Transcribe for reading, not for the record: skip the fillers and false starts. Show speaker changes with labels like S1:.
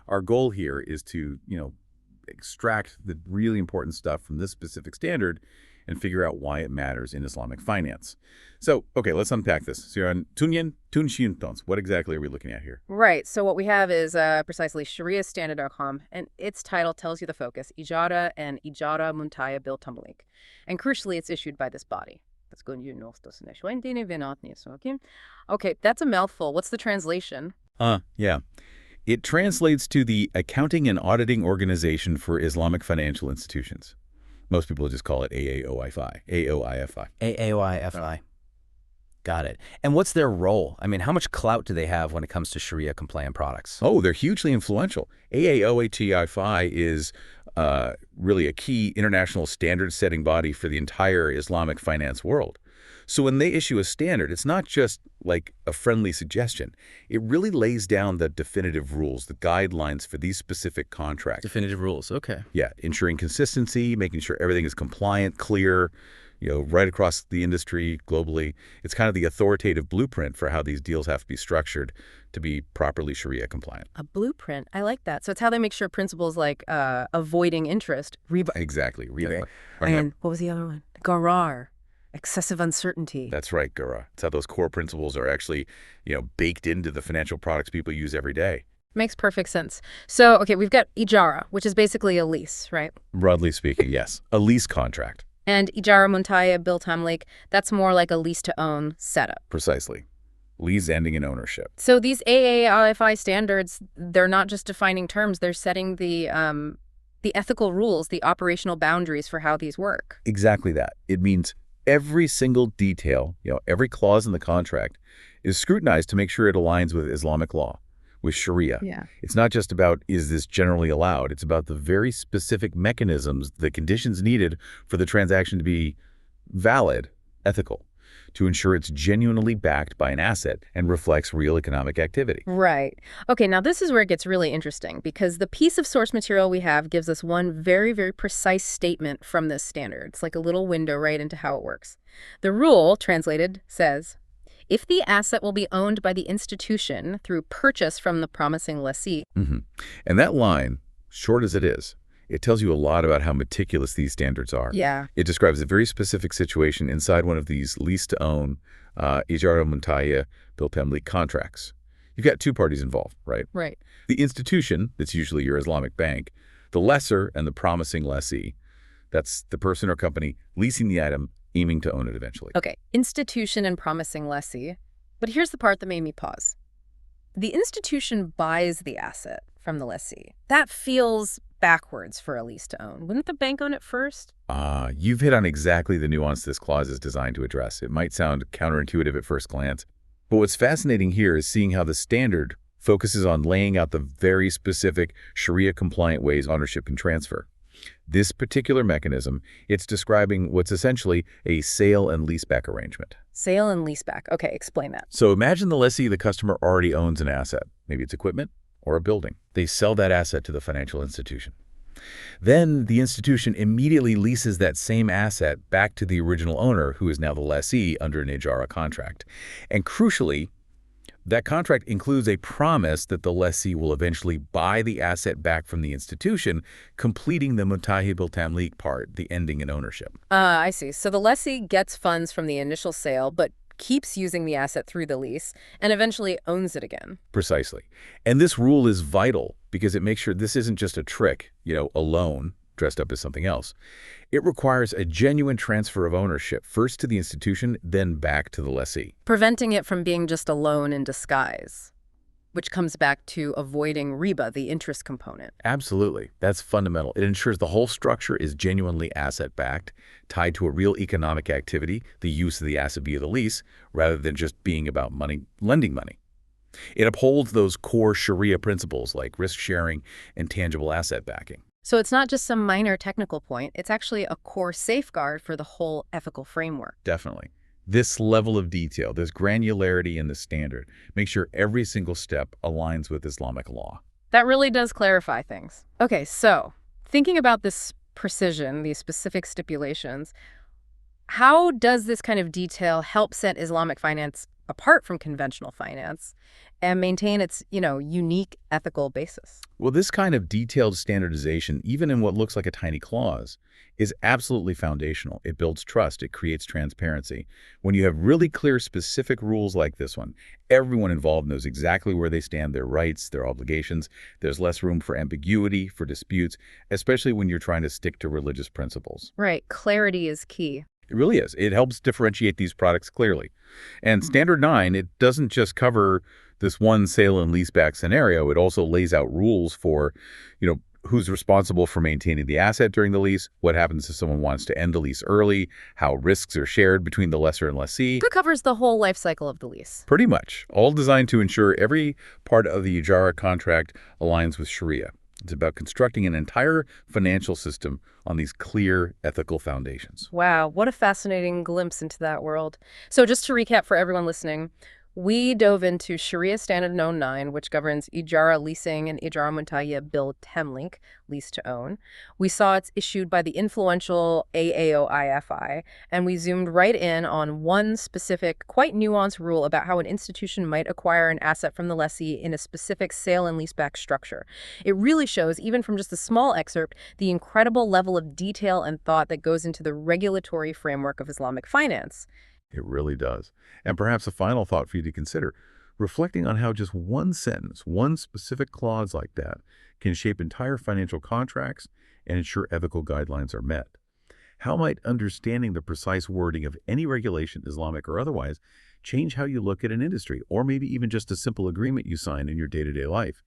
S1: Our goal here is to, extract the really important stuff from this specific standard and figure out why it matters in Islamic finance. So, okay, let's unpack this. So you're on Tunyen, Tunshiuntons. What exactly are we looking at here?
S2: Right. So what we have is precisely Shari'ah and its title tells you the focus, Ijarah and Ijarah Muntaya Bittamleek. And crucially, it's issued by this body. Okay, that's a mouthful. What's the translation?
S1: Yeah. It translates to the Accounting and Auditing Organization for Islamic Financial Institutions. Most people just call it AAOIFI. AOIFI.
S3: AAOIFI. Got it. And what's their role? I mean, how much clout do they have when it comes to Sharia-compliant products?
S1: Oh, they're hugely influential. AAOIFI is really a key international standard-setting body for the entire Islamic finance world. So when they issue a standard, it's not just like a friendly suggestion. It really lays down the definitive rules, the guidelines for these specific contracts.
S3: Definitive rules, okay.
S1: Yeah, ensuring consistency, making sure everything is compliant, clear, right across the industry globally. It's kind of the authoritative blueprint for how these deals have to be structured to be properly Sharia compliant.
S2: A blueprint. I like that. So it's how they make sure principles like avoiding interest, riba.
S1: Exactly. Riba.
S2: And what was the other one? Gharar. Excessive uncertainty.
S1: That's right, Gura. It's how those core principles are actually, baked into the financial products people use every day.
S2: Makes perfect sense. So, okay, we've got Ijarah, which is basically a lease, right?
S1: Broadly speaking, yes. A lease contract.
S2: And Ijarah Muntaya Bittamleek, that's more like a lease-to-own setup.
S1: Precisely. Lease ending in ownership.
S2: So these AAIFI standards, they're not just defining terms, they're setting the ethical rules, the operational boundaries for how these work.
S1: Exactly that. It means every single detail, every clause in the contract is scrutinized to make sure it aligns with Islamic law, with Sharia.
S2: Yeah.
S1: It's not just about, is this generally allowed? It's about the very specific mechanisms, the conditions needed for the transaction to be valid, ethical, to ensure it's genuinely backed by an asset and reflects real economic activity.
S2: Right. Okay, now this is where it gets really interesting because the piece of source material we have gives us one very, very precise statement from this standard. It's like a little window right into how it works. The rule, translated, says, if the asset will be owned by the institution through purchase from the promising lessee.
S1: And that line, short as it is, it tells you a lot about how meticulous these standards are.
S2: Yeah.
S1: It describes a very specific situation inside one of these lease-to-own Ijarah Muntaya Bittamleek contracts. You've got two parties involved, right?
S2: Right.
S1: The institution, that's usually your Islamic bank, the lessor and the promising lessee, that's the person or company leasing the item, aiming to own it eventually.
S2: Okay, institution and promising lessee. But here's the part that made me pause. The institution buys the asset from the lessee. That feels backwards for a lease to own. Wouldn't the bank own it first?
S1: You've hit on exactly the nuance this clause is designed to address. It might sound counterintuitive at first glance, but what's fascinating here is seeing how the standard focuses on laying out the very specific Sharia-compliant ways ownership can transfer. This particular mechanism, it's describing what's essentially a sale and leaseback arrangement.
S2: Sale and leaseback. Okay, explain that.
S1: So imagine the lessee, the customer, already owns an asset. Maybe it's equipment or a building. They sell that asset to the financial institution. Then the institution immediately leases that same asset back to the original owner, who is now the lessee under an Ijarah contract. And crucially, that contract includes a promise that the lessee will eventually buy the asset back from the institution, completing the Muntaya Bittamleek part, the ending in ownership.
S2: I see. So the lessee gets funds from the initial sale, but keeps using the asset through the lease and eventually owns it again.
S1: Precisely. And this rule is vital because it makes sure this isn't just a trick, a loan dressed up as something else. It requires a genuine transfer of ownership, first to the institution, then back to the lessee.
S2: Preventing it from being just a loan in disguise, which comes back to avoiding riba, the interest component.
S1: Absolutely. That's fundamental. It ensures the whole structure is genuinely asset-backed, tied to a real economic activity, the use of the asset via the lease, rather than just being about money, lending money. It upholds those core Sharia principles like risk sharing and tangible asset backing.
S2: So it's not just some minor technical point, it's actually a core safeguard for the whole ethical framework.
S1: Definitely. This level of detail, this granularity in the standard, makes sure every single step aligns with Islamic law.
S2: That really does clarify things. Okay, so thinking about this precision, these specific stipulations, how does this kind of detail help set Islamic finance apart from conventional finance? and maintain its, unique ethical basis.
S1: Well, this kind of detailed standardization, even in what looks like a tiny clause, is absolutely foundational. It builds trust. It creates transparency. When you have really clear, specific rules like this one, everyone involved knows exactly where they stand, their rights, their obligations. There's less room for ambiguity, for disputes, especially when you're trying to stick to religious principles.
S2: Right. Clarity is key.
S1: It really is. It helps differentiate these products clearly. And Standard 9, it doesn't just cover this one sale and leaseback scenario. It also lays out rules for, who's responsible for maintaining the asset during the lease, what happens if someone wants to end the lease early, how risks are shared between the lessor and lessee.
S2: It covers the whole life cycle of the lease.
S1: Pretty much. All designed to ensure every part of the Ijarah contract aligns with Shari'ah. It's about constructing an entire financial system on these clear ethical foundations.
S2: Wow, what a fascinating glimpse into that world. So just to recap for everyone listening, we dove into Sharia Standard 9, which governs Ijarah leasing and Ijarah Muntaya Bittamleek, lease to own. We saw it's issued by the influential AAOIFI, and we zoomed right in on one specific, quite nuanced rule about how an institution might acquire an asset from the lessee in a specific sale and leaseback structure. It really shows, even from just a small excerpt, the incredible level of detail and thought that goes into the regulatory framework of Islamic finance.
S1: It really does. And perhaps a final thought for you to consider, reflecting on how just one sentence, one specific clause like that, can shape entire financial contracts and ensure ethical guidelines are met. How might understanding the precise wording of any regulation, Islamic or otherwise, change how you look at an industry, or maybe even just a simple agreement you sign in your day-to-day life?